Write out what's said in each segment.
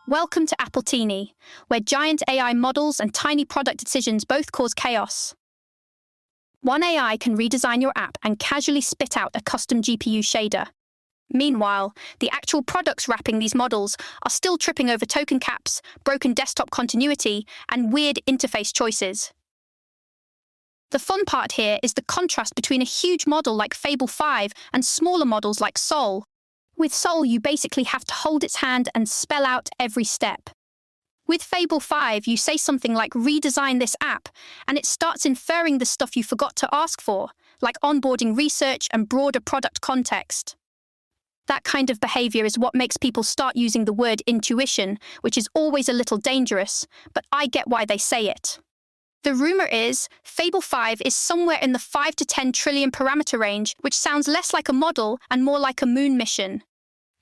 Welcome to Apple Teeny, where giant AI models and tiny product decisions both cause chaos. One AI can redesign your app and casually spit out a custom GPU shader. Meanwhile, the actual products wrapping these models are still tripping over token caps, broken desktop continuity, and weird interface choices. The fun part here is the contrast between a huge model like Fable 5 and smaller models like Sol. With Sol, you basically have to hold its hand and spell out every step. With Fable 5, you say something like redesign this app, and it starts inferring the stuff you forgot to ask for, like onboarding research and broader product context. That kind of behavior is what makes people start using the word intuition, which is always a little dangerous, but I get why they say it. The rumor is Fable 5 is somewhere in the 5 to 10 trillion parameter range, which sounds less like a model and more like a moon mission.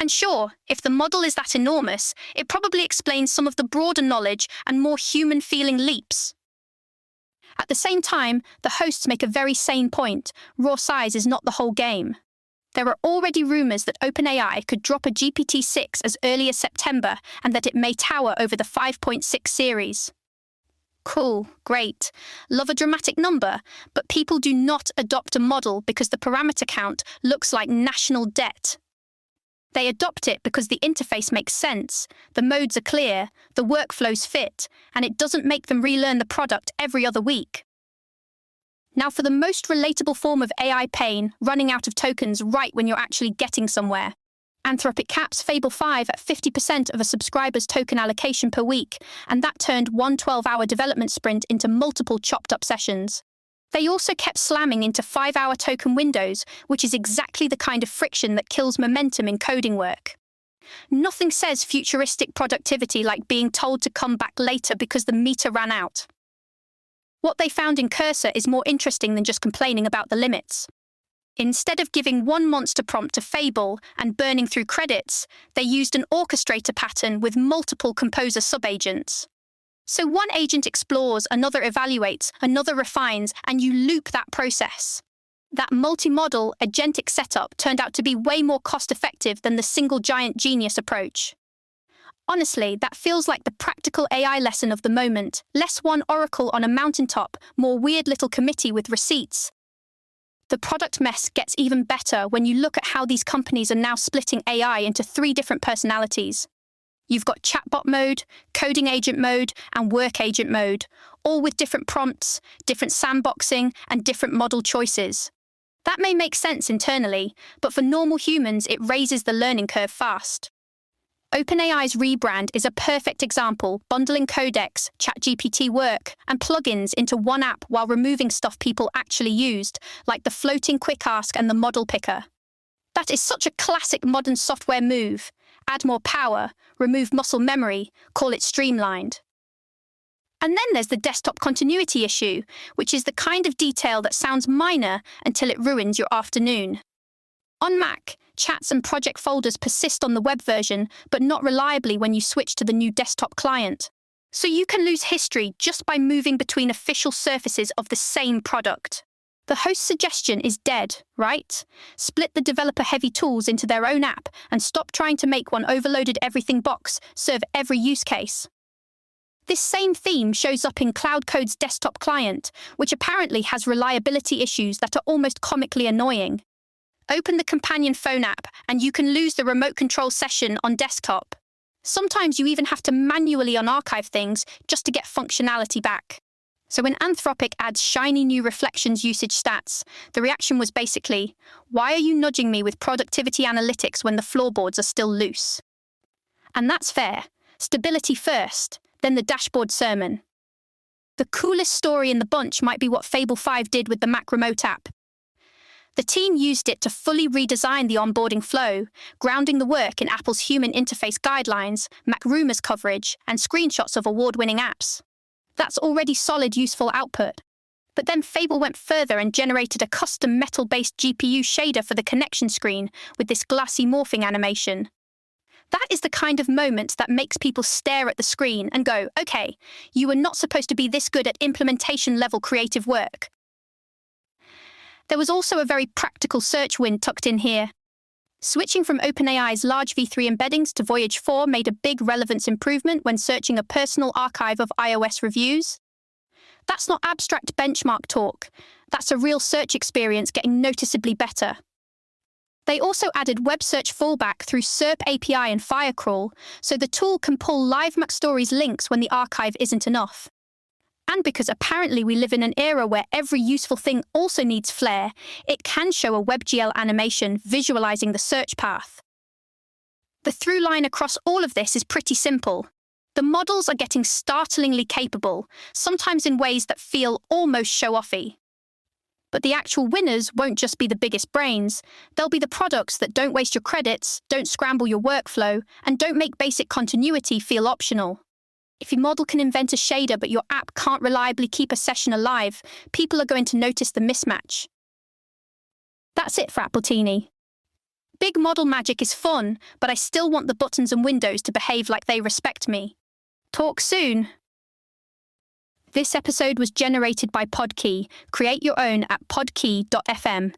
And sure, if the model is that enormous, it probably explains some of the broader knowledge and more human-feeling leaps. At the same time, the hosts make a very sane point: raw size is not the whole game. There are already rumors that OpenAI could drop a GPT-6 as early as September and that it may tower over the 5.6 series. Cool, great. Love a dramatic number, but people do not adopt a model because the parameter count looks like national debt. They adopt it because the interface makes sense, the modes are clear, the workflows fit, and it doesn't make them relearn the product every other week. Now for the most relatable form of AI pain, running out of tokens right when you're actually getting somewhere. Anthropic caps Fable 5 at 50% of a subscriber's token allocation per week, and that turned one 12-hour development sprint into multiple chopped-up sessions. They also kept slamming into 5-hour token windows, which is exactly the kind of friction that kills momentum in coding work. Nothing says futuristic productivity like being told to come back later because the meter ran out. What they found in Cursor is more interesting than just complaining about the limits. Instead of giving one monster prompt to Fable and burning through credits, they used an orchestrator pattern with multiple composer subagents. So one agent explores, another evaluates, another refines, and you loop that process. That multi-model, agentic setup turned out to be way more cost-effective than the single giant genius approach. Honestly, that feels like the practical AI lesson of the moment: less one oracle on a mountaintop, more weird little committee with receipts. The product mess gets even better when you look at how these companies are now splitting AI into 3 different personalities. You've got chatbot mode, coding agent mode, and work agent mode, all with different prompts, different sandboxing, and different model choices. That may make sense internally, but for normal humans it raises the learning curve fast. OpenAI's rebrand is a perfect example, bundling codecs, ChatGPT work, and plugins into one app while removing stuff people actually used, like the floating quick ask and the model picker. That is such a classic modern software move. Add more power, remove muscle memory, call it streamlined. And then there's the desktop continuity issue, which is the kind of detail that sounds minor until it ruins your afternoon. On Mac, chats and project folders persist on the web version, but not reliably when you switch to the new desktop client. So you can lose history just by moving between official surfaces of the same product. The host suggestion is dead, right? Split the developer-heavy tools into their own app and stop trying to make one overloaded everything box serve every use case. This same theme shows up in Cloud Code's desktop client, which apparently has reliability issues that are almost comically annoying. Open the companion phone app and you can lose the remote control session on desktop. Sometimes you even have to manually unarchive things just to get functionality back. So when Anthropic adds shiny new reflections usage stats, the reaction was basically, why are you nudging me with productivity analytics when the floorboards are still loose? And that's fair. Stability first, then the dashboard sermon. The coolest story in the bunch might be what Fable 5 did with the Mac Remote app. The team used it to fully redesign the onboarding flow, grounding the work in Apple's human interface guidelines, Mac rumors coverage, and screenshots of award-winning apps. That's already solid, useful output. But then Fable went further and generated a custom metal-based GPU shader for the connection screen with this glassy morphing animation. That is the kind of moment that makes people stare at the screen and go, okay, you were not supposed to be this good at implementation-level creative work. There was also a very practical search win tucked in here. Switching from OpenAI's large V3 embeddings to Voyage 4 made a big relevance improvement when searching a personal archive of iOS reviews. That's not abstract benchmark talk. That's a real search experience getting noticeably better. They also added web search fallback through SERP API and Firecrawl, so the tool can pull live MacStories links when the archive isn't enough. And because apparently we live in an era where every useful thing also needs flair, it can show a WebGL animation visualizing the search path. The through line across all of this is pretty simple. The models are getting startlingly capable, sometimes in ways that feel almost show-offy. But the actual winners won't just be the biggest brains. They'll be the products that don't waste your credits, don't scramble your workflow, and don't make basic continuity feel optional. If your model can invent a shader but your app can't reliably keep a session alive, people are going to notice the mismatch. That's it for Appletini. Big model magic is fun, but I still want the buttons and windows to behave like they respect me. Talk soon. This episode was generated by Podkey. Create your own at podkey.fm.